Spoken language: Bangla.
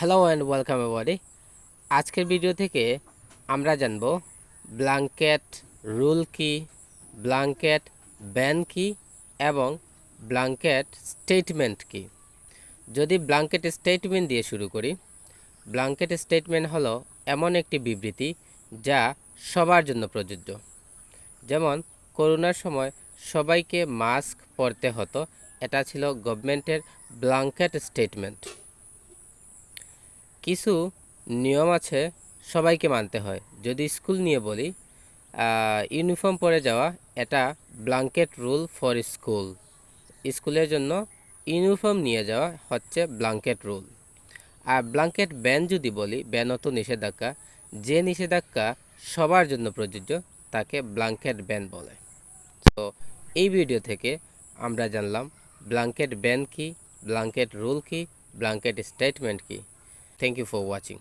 Hello and welcome everybody. আজকের ভিডিও থেকে আমরা জানব ব্ল্যাঙ্কেট রুল কি, ব্ল্যাঙ্কেট ব্যান কি এবং ব্ল্যাঙ্কেট স্টেটমেন্ট কি। যদি ব্ল্যাঙ্কেট স্টেটমেন্ট দিয়ে শুরু করি, ব্ল্যাঙ্কেট স্টেটমেন্ট হলো এমন একটি বিবৃতি যা সবার জন্য প্রযোজ্য। যেমন করোনার সময় সবাইকে মাস্ক পরতে হতো, এটা ছিল গভর্নমেন্টের ব্ল্যাঙ্কেট স্টেটমেন্ট। কিছু নিয়ম আছে, সবাইকে মানতে হয়। যদি স্কুল নিয়ে বলি, ইউনিফর্ম পরে যাওয়া এটা ব্ল্যাঙ্কেট রুল ফর স্কুল। স্কুলের জন্য ইউনিফর্ম নিয়ে যাওয়া হচ্ছে ব্ল্যাঙ্কেট রুল। আর ব্ল্যাঙ্কেট ব্যান যদি বলি, ব্যান অত নিষেধাজ্ঞা, যে নিষেধাজ্ঞা সবার জন্য প্রযোজ্য তাকে ব্ল্যাঙ্কেট ব্যান বলে। তো এই ভিডিও থেকে আমরা জানলাম ব্ল্যাঙ্কেট ব্যান কি, ব্ল্যাঙ্কেট রুল কি, ব্ল্যাঙ্কেট স্টেটমেন্ট কি। Thank you for watching.